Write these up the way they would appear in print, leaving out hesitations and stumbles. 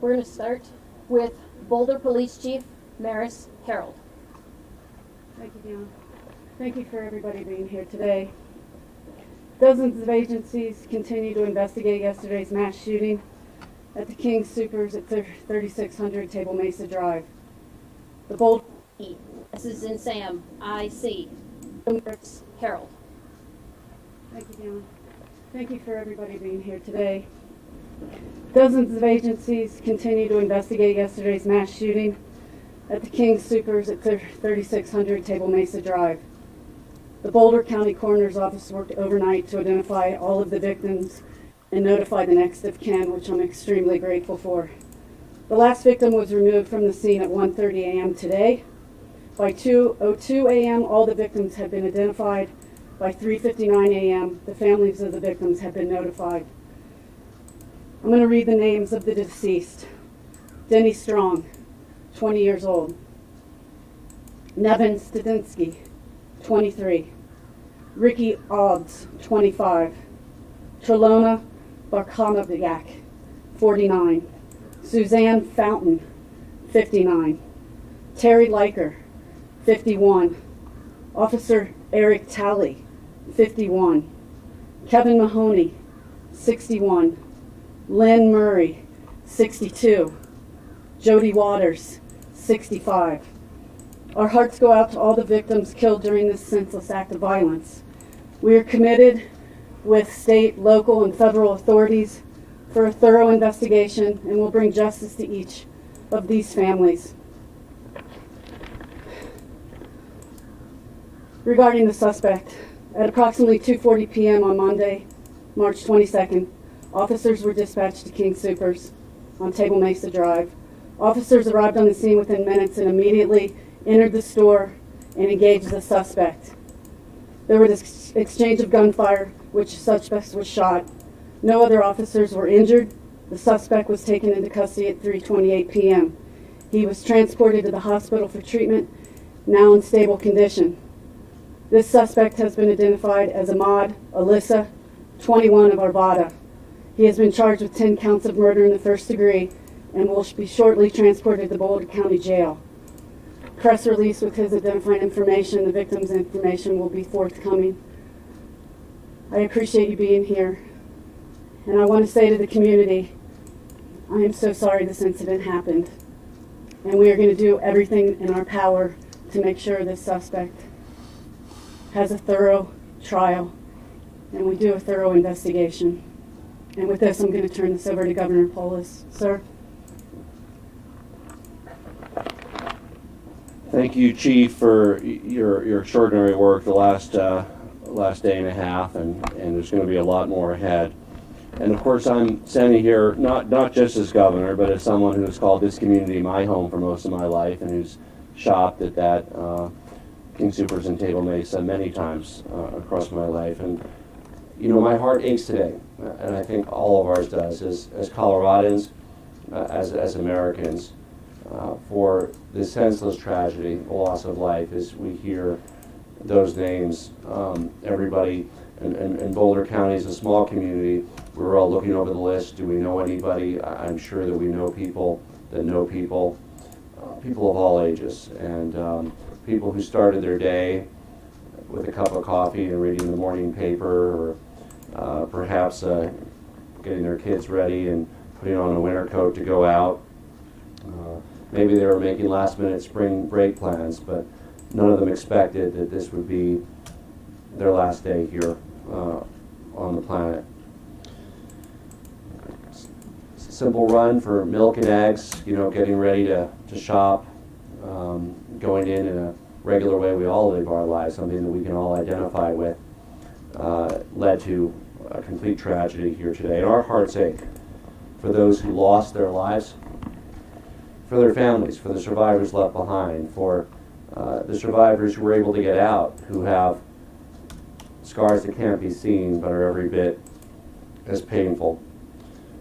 We're going to start with Boulder Police Chief Maris Harold. Thank you, Deanna. Thank you for everybody being here today. Dozens of agencies continue to investigate yesterday's mass shooting at the King Soopers at 3600 Table Mesa Drive. The Boulder... This is in Sam. I.C. Maris Harold. Thank you, Deanna. Thank you for everybody being here today. Dozens of agencies continue to investigate yesterday's mass shooting at the King Soopers at 3600 Table Mesa Drive. The Boulder County Coroner's Office worked overnight to identify all of the victims and notify the next of kin, which I'm extremely grateful for. The last victim was removed from the scene at 1:30 a.m. today. By 2:02 a.m., all the victims had been identified. By 3:59 a.m., the families of the victims had been notified. I'm going to read the names of the deceased. Denny Strong, 20 years old. Nevin Stadinsky, 23. Ricky Obbs, 25. Trelona Barkanoviak, 49. Suzanne Fountain, 59. Terry Leiker, 51. Officer Eric Talley, 51. Kevin Mahoney, 61. Lynn Murray, 62. Jody Waters, 65. Our hearts go out to all the victims killed during this senseless act of violence. We are committed with state, local, and federal authorities for a thorough investigation and will bring justice to each of these families. Regarding the suspect, at approximately 2:40 p.m. on Monday, March 22nd, officers were dispatched to King Soopers on Table Mesa Drive. Officers arrived on the scene within minutes and immediately entered the store and engaged the suspect. There was this exchange of gunfire, which the suspect was shot. No other officers were injured. The suspect was taken into custody at 3:28 p.m. He was transported to the hospital for treatment, now in stable condition. This suspect has been identified as Ahmad Al Alissa, 21 of Arvada. He has been charged with 10 counts of murder in the first degree and will be shortly transported to Boulder County Jail. Press release with his identifying information, the victim's information, will be forthcoming. I appreciate you being here, and I want to say to the community, I am so sorry this incident happened, and we are going to do everything in our power to make sure this suspect has a thorough trial, and we do a thorough investigation. And with this, I'm going to turn this over to Governor Polis. Sir? Thank you, Chief, for your extraordinary work the last day and a half, and there's going to be a lot more ahead. And of course, I'm standing here not just as governor, but as someone who has called this community my home for most of my life, and who's shopped at that King Soopers and Table Mesa many times across my life. And you know, my heart aches today, and I think all of ours does, as Coloradans, as Americans, for this senseless tragedy, the loss of life, as we hear those names. Everybody in Boulder County is a small community. We're all looking over the list. Do we know anybody? I'm sure that we know people that know people, people of all ages, and people who started their day with a cup of coffee and reading the morning paper, or perhaps getting their kids ready and putting on a winter coat to go out. Maybe they were making last-minute spring break plans, but none of them expected that this would be their last day here on the planet. It's a simple run for milk and eggs, you know, getting ready to shop, going in a regular way we all live our lives, something that we can all identify with, led to a complete tragedy here today. And our hearts ache for those who lost their lives, for their families, for the survivors left behind, for the survivors who were able to get out, who have scars that can't be seen but are every bit as painful.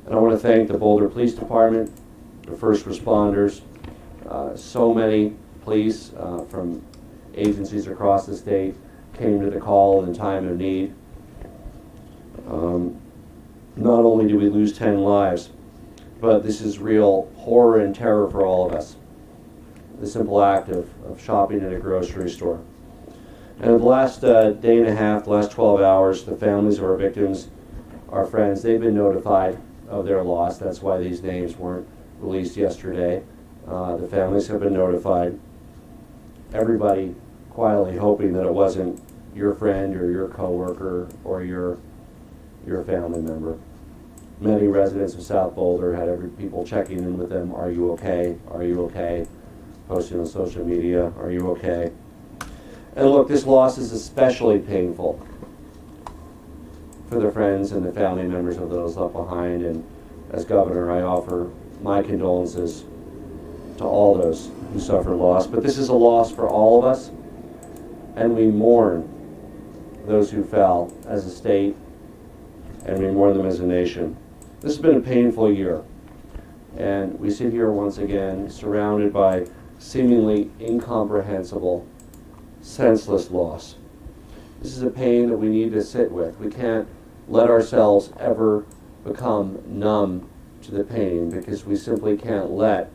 And I want to thank the Boulder Police Department, the first responders, so many police from agencies across the state came to the call in time of need. Not only did we lose 10 lives, but this is real horror and terror for all of us. The simple act of shopping at a grocery store. And the last day and a half, the last 12 hours, the families of our victims, our friends, they've been notified of their loss. That's why these names weren't released yesterday. The families have been notified. Everybody quietly hoping that it wasn't your friend or your coworker or your family member. Many residents of South Boulder had people checking in with them. Are you okay? Are you okay? Posting on social media, are you okay? And look, this loss is especially painful for the friends and the family members of those left behind. And as governor, I offer my condolences to all those who suffered loss. But this is a loss for all of us, and we mourn those who fell as a state, and we mourn them as a nation. This has been a painful year, and we sit here once again surrounded by seemingly incomprehensible, senseless loss. This is a pain that we need to sit with. We can't let ourselves ever become numb to the pain, because we simply can't let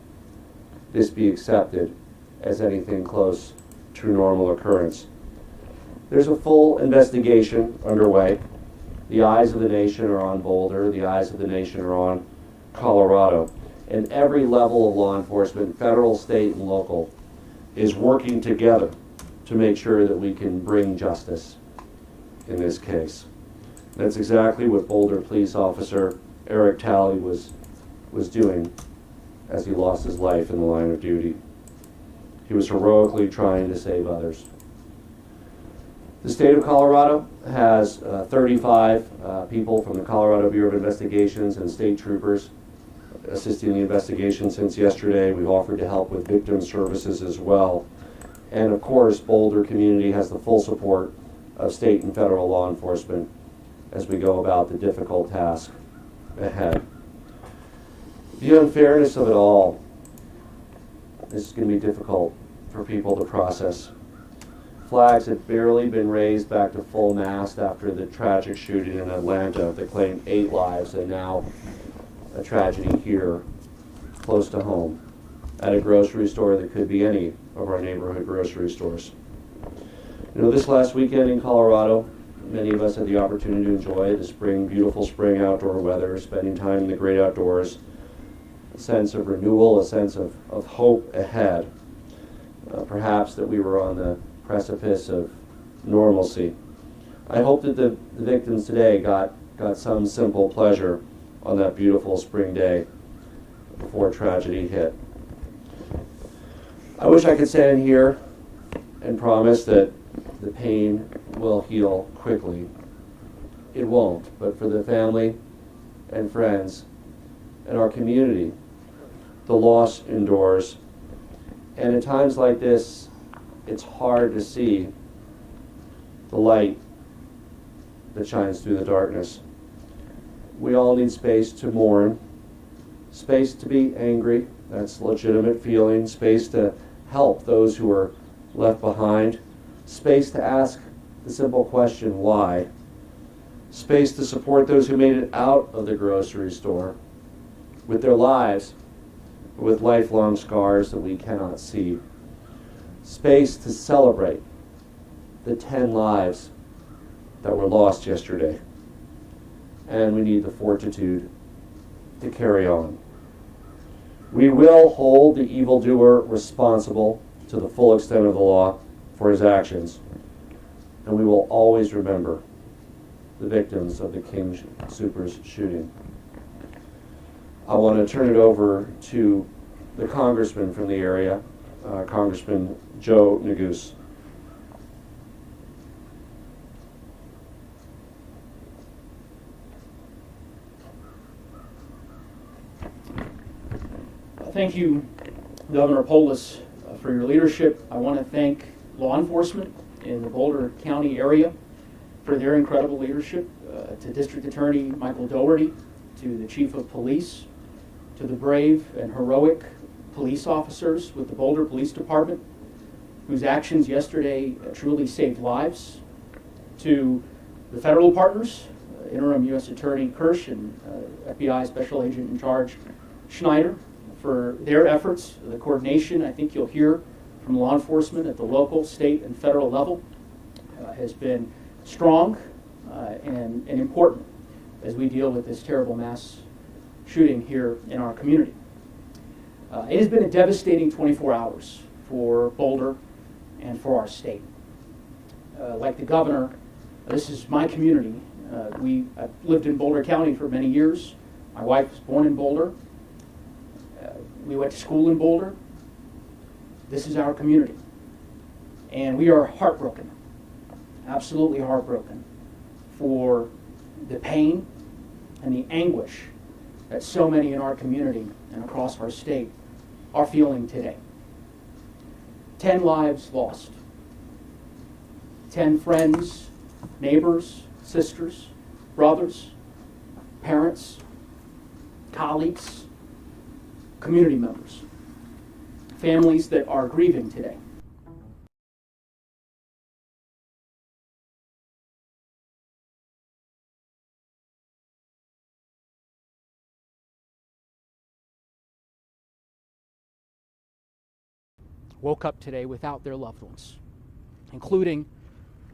this be accepted as anything close to normal occurrence. There's a full investigation underway. The eyes of the nation are on Boulder. The eyes of the nation are on Colorado. And every level of law enforcement, federal, state, and local, is working together to make sure that we can bring justice in this case. That's exactly what Boulder police officer Eric Talley was doing as he lost his life in the line of duty. He was heroically trying to save others. The state of Colorado has 35 people from the Colorado Bureau of Investigations and state troopers assisting the investigation since yesterday. We've offered to help with victim services as well. And of course, Boulder community has the full support of state and federal law enforcement as we go about the difficult task ahead. The unfairness of it all, this is going to be difficult for people to process. Flags had barely been raised back to full mast after the tragic shooting in Atlanta that claimed 8 lives, and now a tragedy here, close to home, at a grocery store that could be any of our neighborhood grocery stores. You know, this last weekend in Colorado, many of us had the opportunity to enjoy the beautiful spring outdoor weather, spending time in the great outdoors, a sense of renewal, a sense of hope ahead. Perhaps that we were on the precipice of normalcy. I hope that the victims today got some simple pleasure on that beautiful spring day before tragedy hit. I wish I could stand here and promise that the pain will heal quickly. It won't, but for the family and friends and our community, the loss endures. And at times like this, it's hard to see the light that shines through the darkness. We all need space to mourn, space to be angry, that's a legitimate feeling, space to help those who are left behind, space to ask the simple question, why? Space to support those who made it out of the grocery store with their lives, with lifelong scars that we cannot see. Space to celebrate the 10 lives that were lost yesterday. And we need the fortitude to carry on. We will hold the evildoer responsible to the full extent of the law for his actions. And we will always remember the victims of the King Soopers shooting. I want to turn it over to the congressman from the area, Congressman Joe Neguse. Thank you, Governor Polis, for your leadership. I want to thank law enforcement in the Boulder County area for their incredible leadership, to District Attorney Michael Dougherty, to the Chief of Police, to the brave and heroic police officers with the Boulder Police Department, whose actions yesterday truly saved lives, to the federal partners, Interim U.S. Attorney Kirsch and FBI Special Agent in Charge Schneider for their efforts, the coordination. I think you'll hear from law enforcement at the local, state, and federal level has been strong and important as we deal with this terrible mass shooting here in our community. It has been a devastating 24 hours for Boulder and for our state. Like the governor, this is my community. I've lived in Boulder County for many years. My wife was born in Boulder. We went to school in Boulder. This is our community. And we are heartbroken, absolutely heartbroken, for the pain and the anguish that so many in our community and across our state are feeling today. 10 lives lost. 10 friends, neighbors, sisters, brothers, parents, colleagues, community members, families that are grieving today. Woke up today without their loved ones, including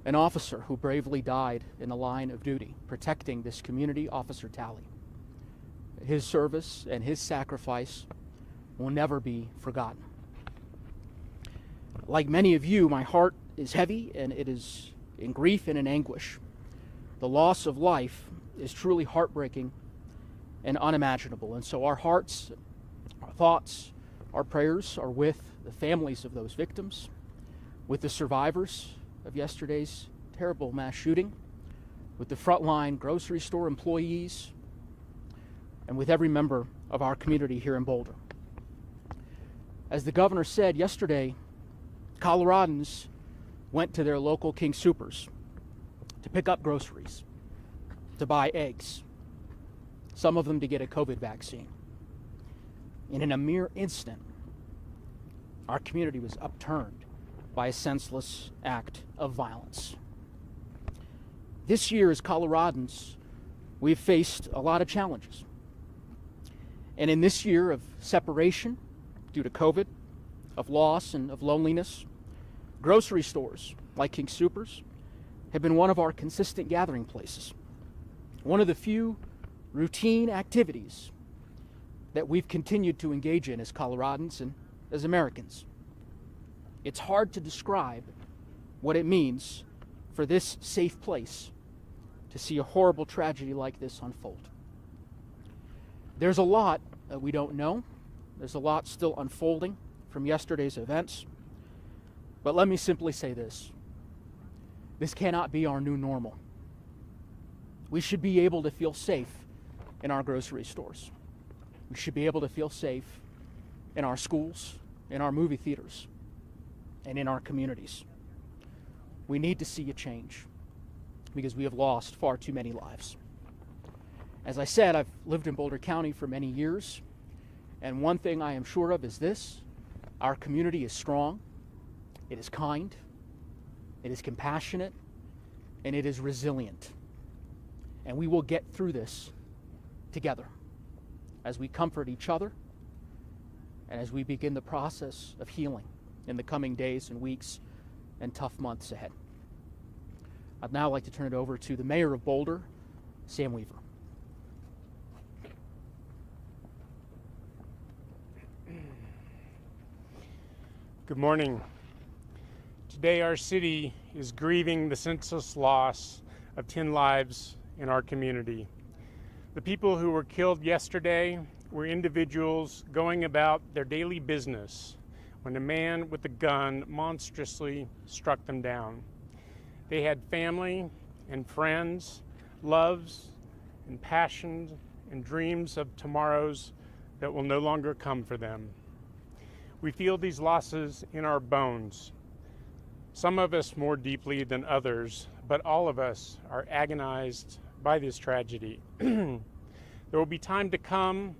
an officer who bravely died in the line of duty, protecting this community, Officer Talley. His service and his sacrifice will never be forgotten. Like many of you, my heart is heavy and it is in grief and in anguish. The loss of life is truly heartbreaking and unimaginable. And so our hearts, our thoughts, our prayers are with the families of those victims, with the survivors of yesterday's terrible mass shooting, with the frontline grocery store employees, and with every member of our community here in Boulder. As the governor said yesterday, Coloradans went to their local King Soopers to pick up groceries, to buy eggs, some of them to get a COVID vaccine. And in a mere instant, our community was upturned by a senseless act of violence. This year, as Coloradans, we've faced a lot of challenges. And in this year of separation due to COVID, of loss and of loneliness, grocery stores like King Soopers have been one of our consistent gathering places. One of the few routine activities that we've continued to engage in as Coloradans and as Americans. It's hard to describe what it means for this safe place to see a horrible tragedy like this unfold. There's a lot that we don't know. There's a lot still unfolding from yesterday's events. But let me simply say this. This cannot be our new normal. We should be able to feel safe in our grocery stores. We should be able to feel safe in our schools, in our movie theaters, and in our communities. We need to see a change because we have lost far too many lives. As I said, I've lived in Boulder County for many years, and one thing I am sure of is this: our community is strong, it is kind, it is compassionate, and it is resilient. And we will get through this together as we comfort each other and as we begin the process of healing in the coming days and weeks and tough months ahead. I'd now like to turn it over to the mayor of Boulder, Sam Weaver. Good morning. Today our city is grieving the senseless loss of 10 lives in our community. The people who were killed yesterday were individuals going about their daily business when a man with a gun monstrously struck them down. They had family and friends, loves and passions and dreams of tomorrows that will no longer come for them. We feel these losses in our bones. Some of us more deeply than others, but all of us are agonized by this tragedy. There will be time to come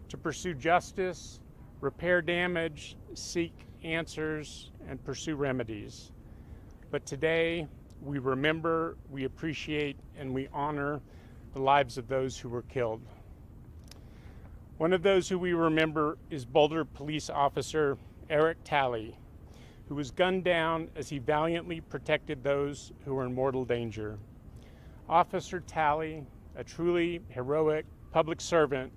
to pursue justice, repair damage, seek answers, and pursue remedies. But today, we remember, we appreciate, and we honor the lives of those who were killed. One of those who we remember is Boulder police officer Eric Talley, who was gunned down as he valiantly protected those who were in mortal danger. Officer Talley, a truly heroic public servant,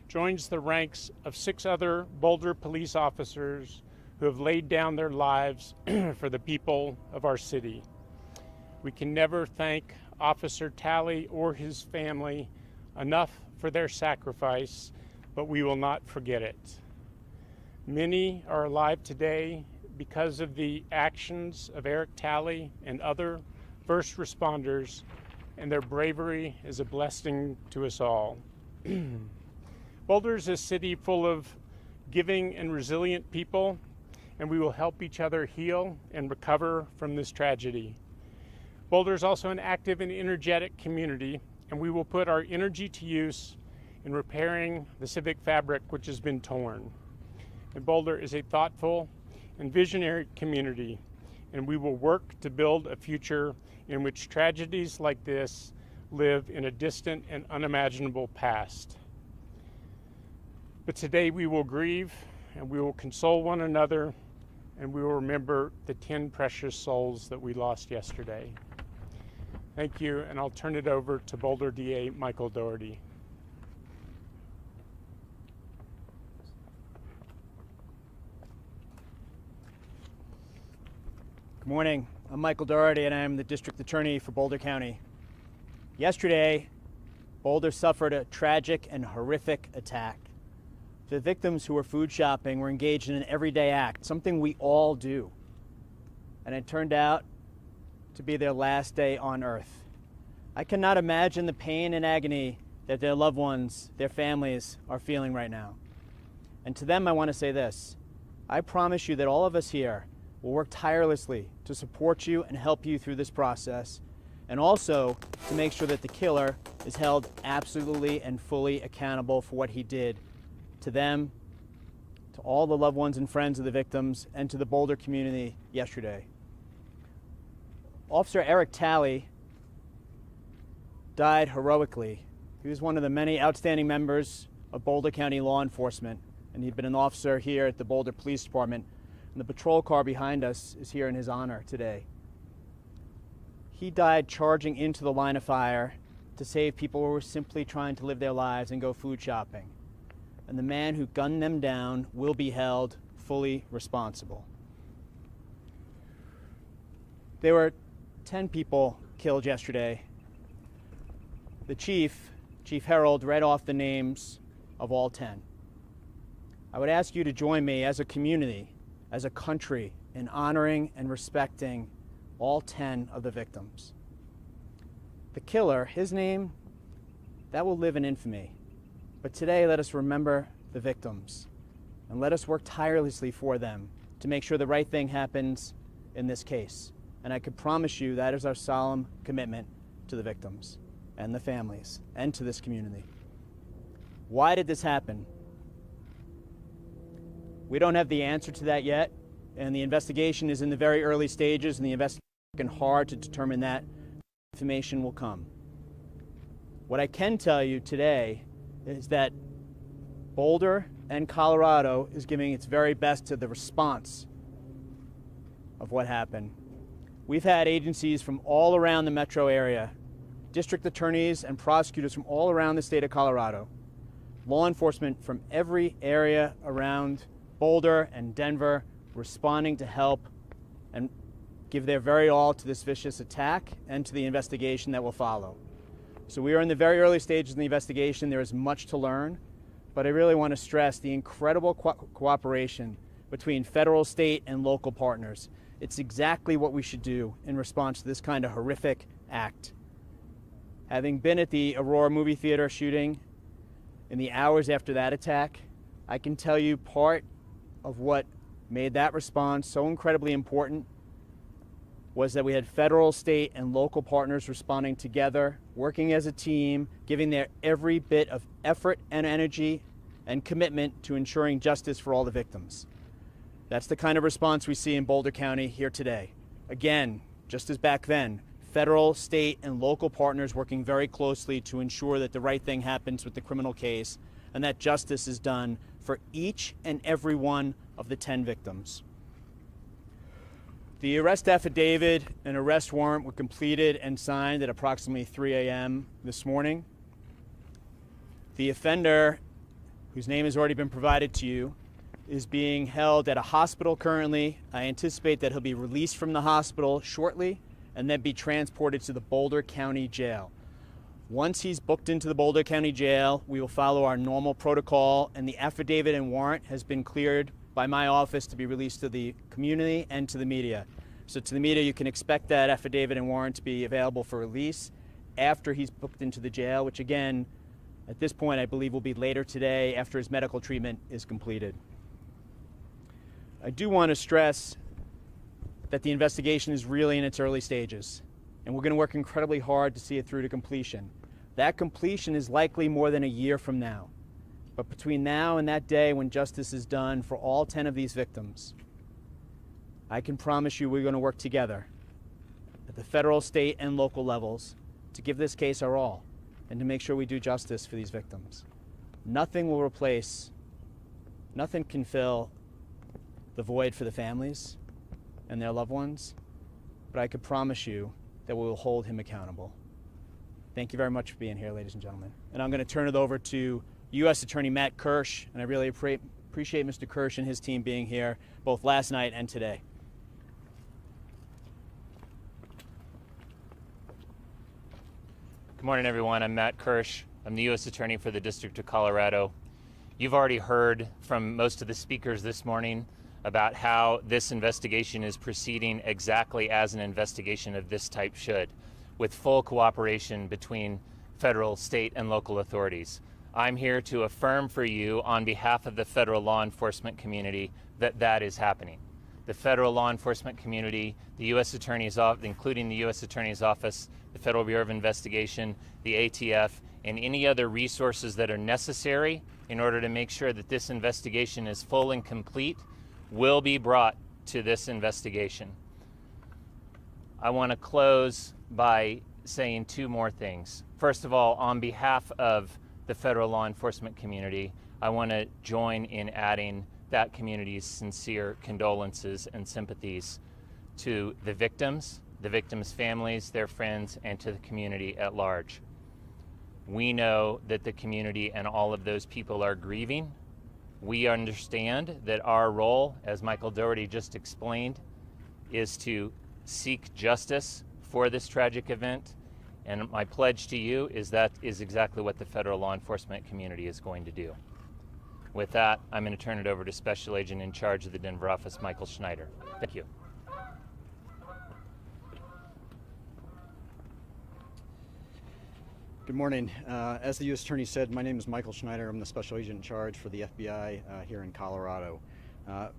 joins the ranks of 6 other Boulder police officers who have laid down their lives for the people of our city. We can never thank Officer Talley or his family enough for their sacrifice, but we will not forget it. Many are alive today because of the actions of Eric Talley and other first responders, and their bravery is a blessing to us all. Boulder is a city full of giving and resilient people, and we will help each other heal and recover from this tragedy. Boulder is also an active and energetic community, and we will put our energy to use in repairing the civic fabric which has been torn. And Boulder is a thoughtful and visionary community, and we will work to build a future in which tragedies like this live in a distant and unimaginable past. But today we will grieve, and we will console one another, and we will remember the 10 precious souls that we lost yesterday. Thank you, and I'll turn it over to Boulder DA Michael Doherty. Good morning. I'm Michael Doherty, and I'm the District Attorney for Boulder County. Yesterday, Boulder suffered a tragic and horrific attack. The victims who were food shopping were engaged in an everyday act, something we all do. And it turned out to be their last day on earth. I cannot imagine the pain and agony that their loved ones, their families, are feeling right now. And to them, I want to say this. I promise you that all of us here will work tirelessly to support you and help you through this process, and also to make sure that the killer is held absolutely and fully accountable for what he did to them, to all the loved ones and friends of the victims, and to the Boulder community yesterday. Officer Eric Talley died heroically. He was one of the many outstanding members of Boulder County law enforcement, and he'd been an officer here at the Boulder Police Department, and the patrol car behind us is here in his honor today. He died charging into the line of fire to save people who were simply trying to live their lives and go food shopping. And the man who gunned them down will be held fully responsible. There were 10 people killed yesterday. The Chief Harold, read off the names of all 10. I would ask you to join me as a community, as a country, in honoring and respecting all 10 of the victims. The killer, his name, that will live in infamy. But today, let us remember the victims, and let us work tirelessly for them to make sure the right thing happens in this case. And I can promise you that is our solemn commitment to the victims and the families and to this community. Why did this happen? We don't have the answer to that yet, and the investigation is in the very early stages, and the investigation is working hard to determine that. Information will come. What I can tell you today is that Boulder and Colorado is giving its very best to the response of what happened. We've had agencies from all around the metro area, district attorneys and prosecutors from all around the state of Colorado, law enforcement from every area around Boulder and Denver responding to help and give their very all to this vicious attack and to the investigation that will follow. So we are in the very early stages of the investigation. There is much to learn, but I really want to stress the incredible cooperation between federal, state, and local partners. It's exactly what we should do in response to this kind of horrific act. Having been at the Aurora movie theater shooting in the hours after that attack, I can tell you part of what made that response so incredibly important was that we had federal, state, and local partners responding together, working as a team, giving their every bit of effort and energy and commitment to ensuring justice for all the victims. That's the kind of response we see in Boulder County here today. Again, just as back then, federal, state, and local partners working very closely to ensure that the right thing happens with the criminal case and that justice is done for each and every one of the 10 victims. The arrest affidavit and arrest warrant were completed and signed at approximately 3 a.m. this morning. The offender, whose name has already been provided to you, is being held at a hospital currently. I anticipate that he'll be released from the hospital shortly and then be transported to the Boulder County Jail. Once he's booked into the Boulder County Jail, we will follow our normal protocol, and the affidavit and warrant has been cleared by my office to be released to the community and to the media. So to the media, you can expect that affidavit and warrant to be available for release after he's booked into the jail, which again, at this point, I believe will be later today after his medical treatment is completed. I do want to stress that the investigation is really in its early stages, and we're going to work incredibly hard to see it through to completion. That completion is likely more than a year from now. But between now and that day when justice is done for all 10 of these victims, I can promise you we're going to work together at the federal, state, and local levels to give this case our all and to make sure we do justice for these victims. Nothing will replace, nothing can fill the void for the families and their loved ones, but I can promise you that we will hold him accountable. Thank you very much for being here, ladies and gentlemen. And I'm going to turn it over to U.S. Attorney Matt Kirsch, and I really appreciate Mr. Kirsch and his team being here both last night and today. Good morning, everyone. I'm Matt Kirsch. I'm the U.S. Attorney for the District of Colorado. You've already heard from most of the speakers this morning about how this investigation is proceeding exactly as an investigation of this type should, with full cooperation between federal, state, and local authorities. I'm here to affirm for you on behalf of the federal law enforcement community that that is happening. The federal law enforcement community, the U.S. Attorney's Office, including the U.S. Attorney's Office, the Federal Bureau of Investigation, the ATF, and any other resources that are necessary in order to make sure that this investigation is full and complete will be brought to this investigation. I want to close by saying two more things. First of all, on behalf of the federal law enforcement community, I want to join in adding that community's sincere condolences and sympathies to the victims' families, their friends, and to the community at large. We know that the community and all of those people are grieving. We understand that our role, as Michael Dougherty just explained, is to seek justice for this tragic event. And my pledge to you is that is exactly what the federal law enforcement community is going to do. With that, I'm going to turn it over to Special Agent in charge of the Denver office, Michael Schneider. Thank you. Good morning. As the U.S. Attorney said, my name is Michael Schneider. I'm the Special Agent in charge for the FBI here in Colorado.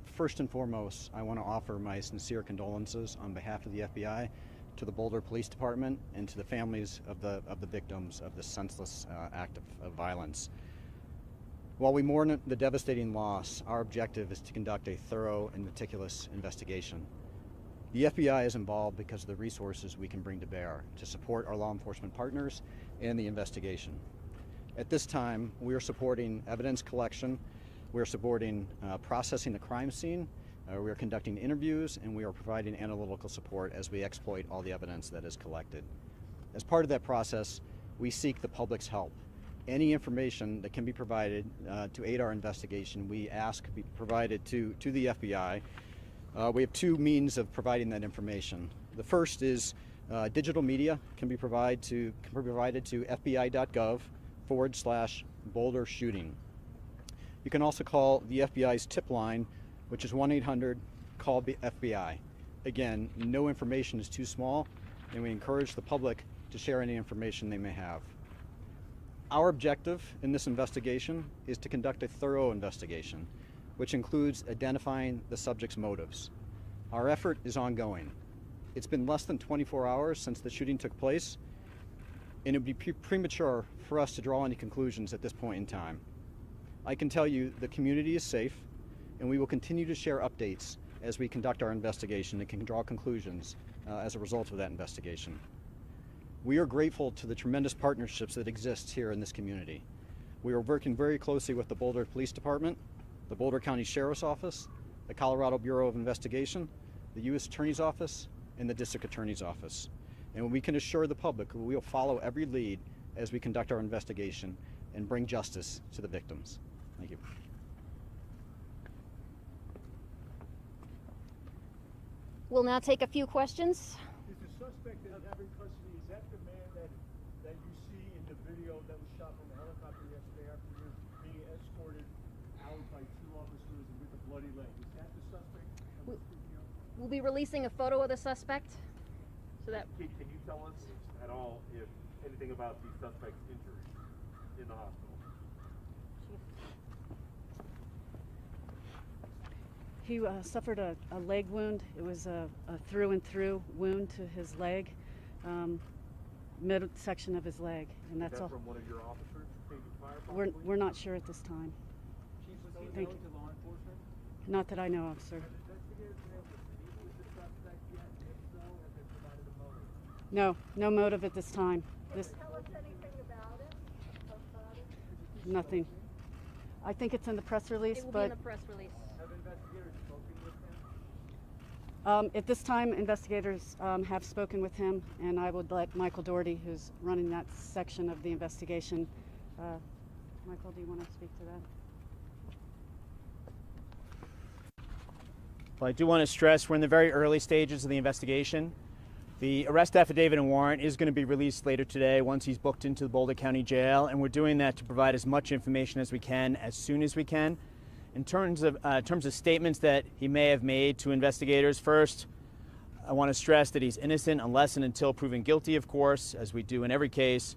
First and foremost, I want to offer my sincere condolences on behalf of the FBI to the Boulder Police Department and to the families of the victims of this senseless act of violence. While we mourn the devastating loss, our objective is to conduct a thorough and meticulous investigation. The FBI is involved because of the resources we can bring to bear to support our law enforcement partners and the investigation. At this time, we are supporting evidence collection, we are supporting processing the crime scene, we are conducting interviews, and we are providing analytical support as we exploit all the evidence that is collected. As part of that process, we seek the public's help. Any information that can be provided to aid our investigation, we ask be provided to the FBI. We have two means of providing that information. The first is digital media can be provided to fbi.gov/Boulder shooting. You can also call the FBI's tip line, which is 1-800-CALL-FBI. Again, no information is too small, and we encourage the public to share any information they may have. Our objective in this investigation is to conduct a thorough investigation, which includes identifying the subject's motives. Our effort is ongoing. It's been less than 24 hours since the shooting took place, and it would be premature for us to draw any conclusions at this point in time. I can tell you the community is safe, and we will continue to share updates as we conduct our investigation and can draw conclusions as a result of that investigation. We are grateful to the tremendous partnerships that exist here in this community. We are working very closely with the Boulder Police Department, the Boulder County Sheriff's Office, the Colorado Bureau of Investigation, the U.S. Attorney's Office, and the District Attorney's Office. And we can assure the public we will follow every lead as we conduct our investigation and bring justice to the victims. Thank you. We'll now take a few questions. Is the suspect that you have in custody, is that the man that you see in the video that was shot from a helicopter yesterday afternoon, being escorted out by two officers with a bloody leg? Is that the suspect that we're speaking of? We'll be releasing a photo of the suspect. So that Can you tell us at all if anything about the suspect's injuries in the hospital? He suffered a leg wound. It was a through and through wound to his leg, midsection of his leg, and that's all. From one of your officers taking fire? We're not sure at this time. Chief, was he known to law enforcement? Not that I know of, sir. Investigators been able to speak with the suspect yet? If so, have they provided a motive? No, no motive at this time. This. Tell us anything about it? Nothing. I think it's in the press release, it will but be in the press release. Have investigators spoken with him? at this time, investigators have spoken with him, and I would let Michael Doherty, who's running that section of the investigation. Michael, do you want to speak to that? Well, I do want to stress we're in the very early stages of the investigation. The arrest affidavit and warrant is going to be released later today once he's booked into the Boulder County Jail, and we're doing that to provide as much information as we can, as soon as we can. In terms of statements that he may have made to investigators, first, I want to stress that he's innocent unless and until proven guilty, of course, as we do in every case.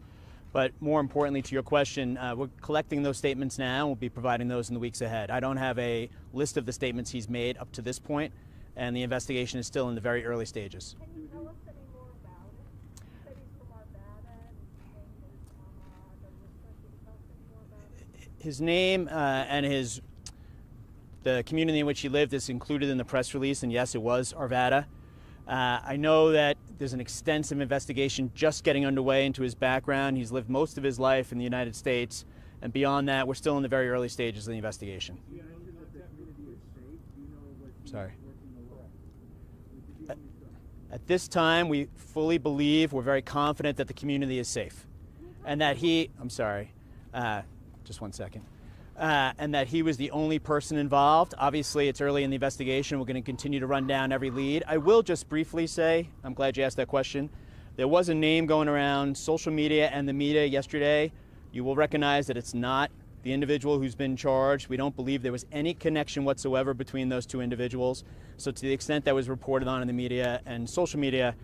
But more importantly, to your question, we're collecting those statements now, and we'll be providing those in the weeks ahead. I don't have a list of the statements he's made up to this point, and the investigation is still in the very early stages. Can you tell us any more about it? You said he's from Arvada, and his name is Ahmad Al Aliwi. Can you tell us any more about it? His name and the community in which he lived is included in the press release, and yes, it was Arvada. I know that there's an extensive investigation just getting underway into his background. He's lived most of his life in the United States, and beyond that, we're still in the very early stages of the investigation. Sorry. At this time, we fully believe, we're very confident that the community is safe, and that just one second. And that he was the only person involved. Obviously, it's early in the investigation. We're going to continue to run down every lead. I will just briefly say, I'm glad you asked that question. There was a name going around social media and the media yesterday. You will recognize that it's not the individual who's been charged. We don't believe there was any connection whatsoever between those two individuals. So to the extent that was reported on in the media and social media,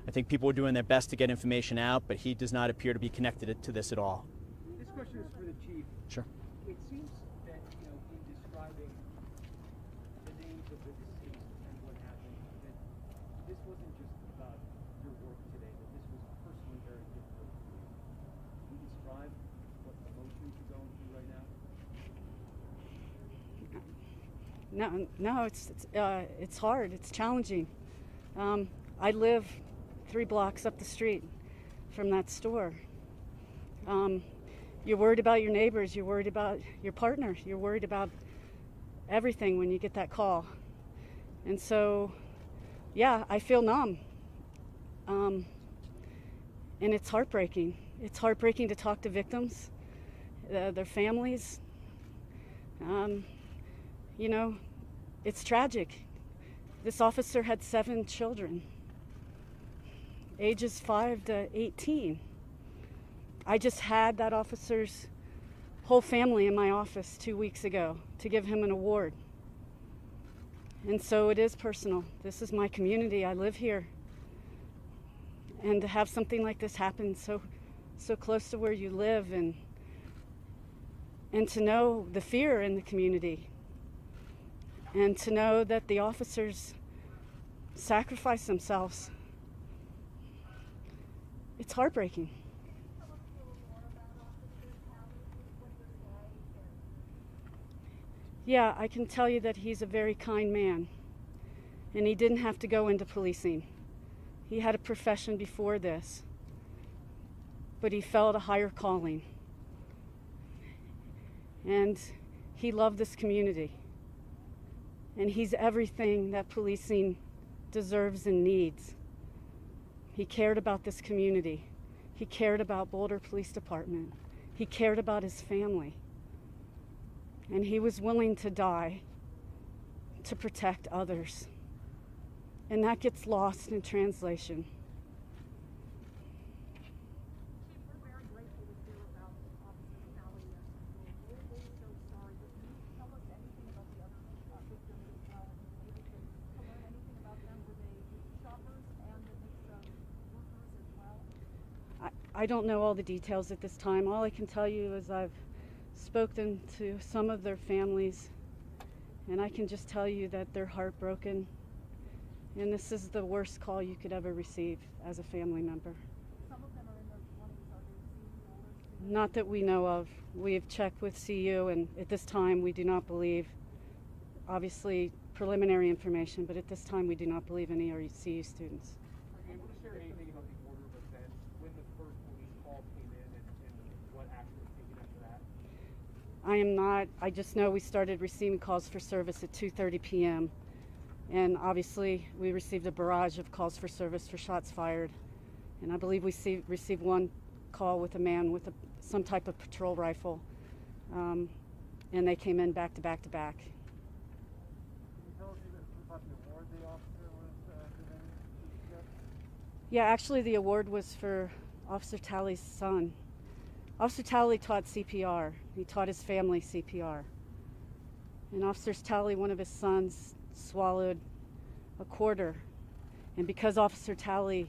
I think people were doing their best to get information out, but he does not appear to be connected to this at all. This question is for the chief. Sure. It seems that, in describing the names of the deceased and what happened, that this wasn't just about your work today, that this was personally very difficult for you. Can you describe what emotions you're going through right now? No, it's hard. It's challenging. I live 3 blocks up the street from that store. You're worried about your neighbors. You're worried about your partner. You're worried about everything when you get that call. And so, yeah, I feel numb. And it's heartbreaking. It's heartbreaking to talk to victims, their families. It's tragic. This officer had 7 children, ages 5 to 18. I just had that officer's whole family in my office 2 weeks ago to give him an award. And so it is personal. This is my community. I live here. And to have something like this happen so close to where you live, and to know the fear in the community, and to know that the officers sacrifice themselves, it's heartbreaking. Yeah, I can tell you that he's a very kind man, and he didn't have to go into policing. He had a profession before this, but he felt a higher calling. And he loved this community. And he's everything that policing deserves and needs. He cared about this community. He cared about Boulder Police Department. He cared about his family. And he was willing to die to protect others. And that gets lost in translation. We're very grateful to hear about Officer Sally yesterday. We're so sorry, but can you tell us anything about the other victims as well? Have you been able to learn anything about them? Were they shoppers and the mix of workers as well? I don't know all the details at this time. All I can tell you is I've spoken to some of their families, and I can just tell you that they're heartbroken. And this is the worst call you could ever receive as a family member. Some of them are in their 20s. Are they CU? Not that we know of. We have checked with CU, and at this time we do not believe, obviously preliminary information, but at this time we do not believe any are CU students. Are you able to share anything about the order of events, when the first police call came in and what action was taken after that? I am not. I just know we started receiving calls for service at 2:30 p.m. And obviously we received a barrage of calls for service for shots fired. And I believe we received one call with a man with some type of patrol rifle. And they came in back to back to back. Can you tell us even about the award the officer was given? Yeah, actually the award was for Officer Talley's son. Officer Talley taught CPR. He taught his family CPR. And Officer Talley, one of his sons, swallowed a quarter. And because Officer Talley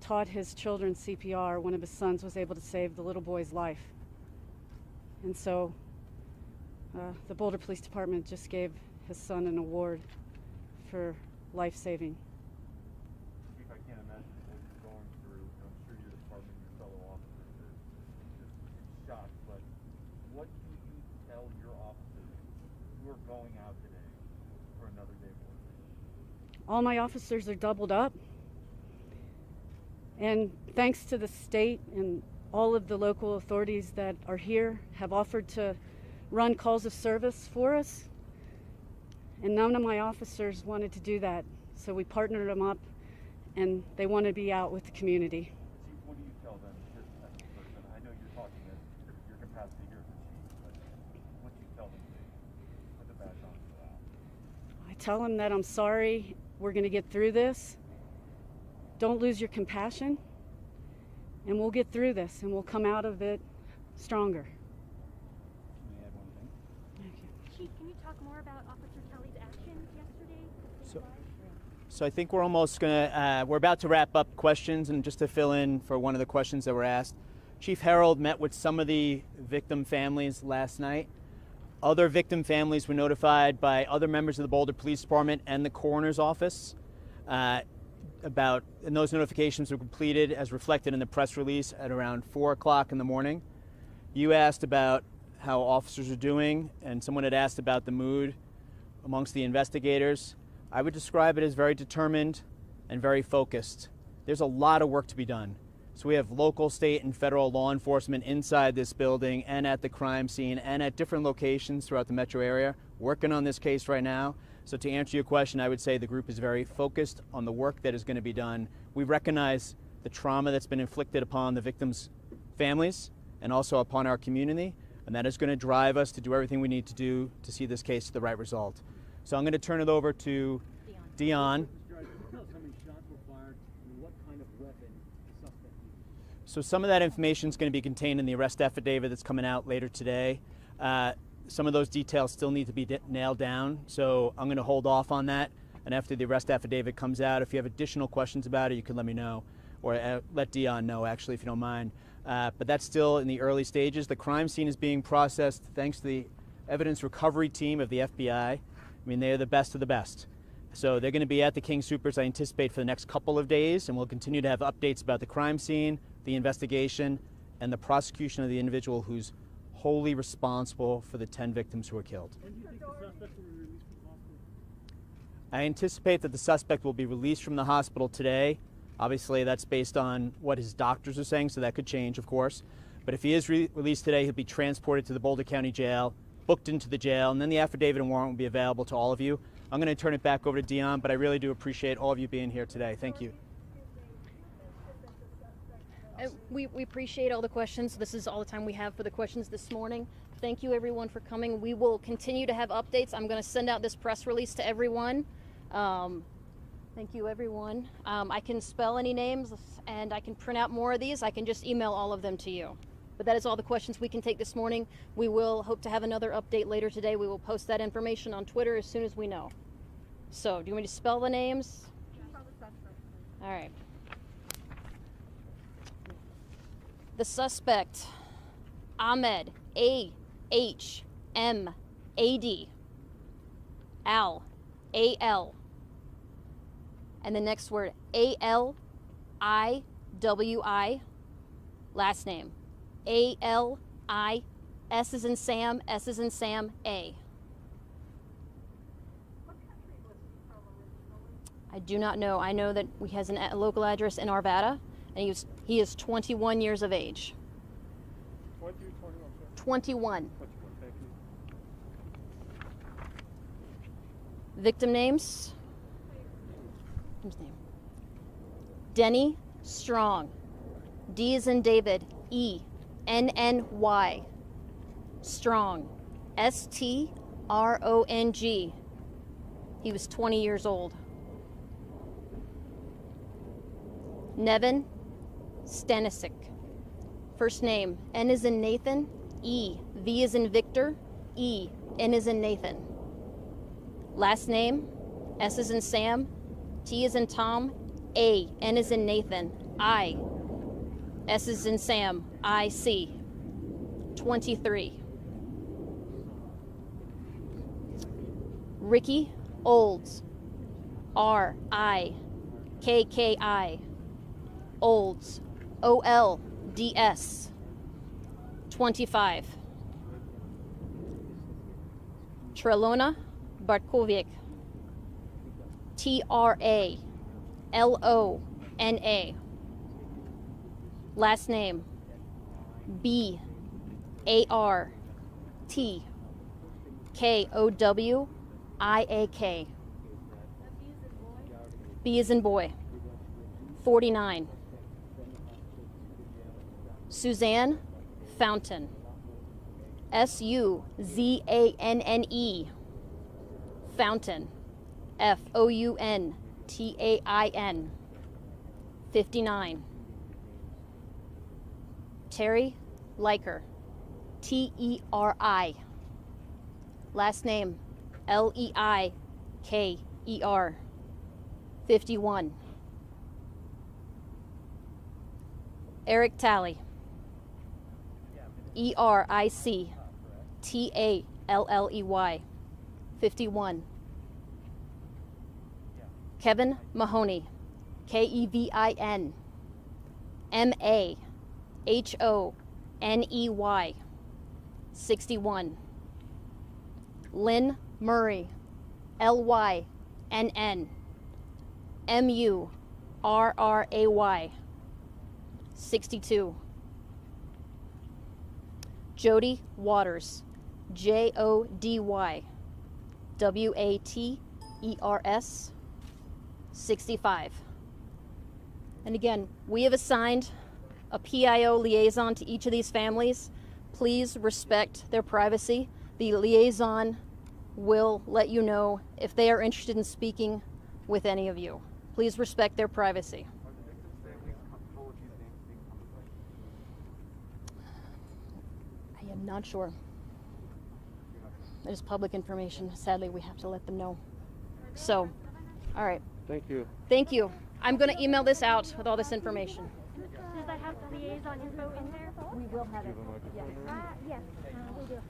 taught his children CPR, one of his sons was able to save the little boy's life. And so the Boulder Police Department just gave his son an award for life saving. Chief, I can't imagine what you're going through. I'm sure your department, your fellow officers are just in shock, but what do you tell your officers who are going out today for another day of work? All my officers are doubled up. And thanks to the state and all of the local authorities that are here have offered to run calls of service for us. And none of my officers wanted to do that. So we partnered them up and they want to be out with the community. Chief, what do you tell them just as a person? I know you're talking in your capacity here as the chief, but what do you tell them to put the badge on and go out? I tell them that I'm sorry, we're going to get through this. Don't lose your compassion, and we'll get through this, and we'll come out of it stronger. May I add one thing? Thank you. Chief, can you talk more about Officer Kelly's actions yesterday? So I think we're almost gonna, we're about to wrap up questions, and just to fill in for one of the questions that were asked, Chief Harold met with some of the victim families last night. Other victim families were notified by other members of the Boulder Police Department and the coroner's office and those notifications were completed as reflected in the press release at around 4 o'clock in the morning. You asked about how officers are doing, and someone had asked about the mood amongst the investigators. I would describe it as very determined and very focused. There's a lot of work to be done. So we have local, state, and federal law enforcement inside this building and at the crime scene and at different locations throughout the metro area working on this case right now. So to answer your question, I would say the group is very focused on the work that is going to be done. We recognize the trauma that's been inflicted upon the victims' families and also upon our community, and that is going to drive us to do everything we need to do to see this case to the right result. So I'm going to turn it over to Dion. Mr. Driver, can you tell us how many shots were fired and what kind of weapon the suspect used? So some of that information is going to be contained in the arrest affidavit that's coming out later today. Some of those details still need to be nailed down, so I'm going to hold off on that. And after the arrest affidavit comes out, if you have additional questions about it, you can let me know, or let Dion know, actually, if you don't mind. But that's still in the early stages. The crime scene is being processed thanks to the evidence recovery team of the FBI. I mean, they are the best of the best. So they're going to be at the King Soopers, I anticipate, for the next couple of days, and we'll continue to have updates about the crime scene, the investigation, and the prosecution of the individual who's wholly responsible for the 10 victims who were killed. When do you think the suspect will be released from the hospital? I anticipate that the suspect will be released from the hospital today. Obviously, that's based on what his doctors are saying, so that could change, of course. But if he is released today, he'll be transported to the Boulder County Jail, booked into the jail, and then the affidavit and warrant will be available to all of you. I'm going to turn it back over to Dion, but I really do appreciate all of you being here today. Thank you. We appreciate all the questions. This is all the time we have for the questions this morning. Thank you everyone for coming. We will continue to have updates. I'm going to send out this press release to everyone. Thank you everyone. I can spell any names and I can print out more of these. I can just email all of them to you. But that is all the questions we can take this morning. We will hope to have another update later today. We will post that information on Twitter as soon as we know. So, do you want me to spell the names? All right. The suspect, Ahmad, A-H-M-A-D, Al, A-L, and the next word, A-L-I-W-I, last name, A-L-I, S as in Sam, S as in Sam, A. I do not know. I know that he has a local address in Arvada, and he is 21 years of age. 21. Victim names. Victim's name. Denny Strong. D as in David. E. N-N-Y. Strong. S-T-R-O-N-G. He was 20 years old. Nevin Stanisic. First name, N as in Nathan, E. V as in Victor, E. N as in Nathan. Last name, S as in Sam, T as in Tom, A. N as in Nathan, I. S as in Sam, I. C. 23. Ricky Olds. R. I. K. K. I. Olds. O-L-D-S. 25. Trelona Bartkovic. T-R-A-L-O-N-A. Last name, B-A-R-T-K-O-W-I-A-K. B as in boy. 49. Suzanne Fountain. S-U-Z-A-N-N-E. Fountain. F-O-U-N-T-A-I-N. 59. Terry Leiker. T-E-R-I. Last name, L-E-I-K-E-R. 51. Eric Talley. E-R-I-C-T-A-L-L-E-Y. 51. Kevin Mahoney. K-E-V-I-N. M-A-H-O-N-E-Y. 61. Lynn Murray. L-Y-N-N. M-U-R-R-A-Y. 62. Jody Waters. J-O-D-Y. W-A-T-E-R-S. 65. And again, we have assigned a PIO liaison to each of these families. Please respect their privacy. The liaison will let you know if they are interested in speaking with any of you. Please respect their privacy. I am not sure. It is public information. Sadly, we have to let them know. So, all right. Thank you. Thank you. I'm going to email this out with all this information. Does that have the liaison info in there? We will have it. Yes, we do.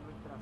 nuestra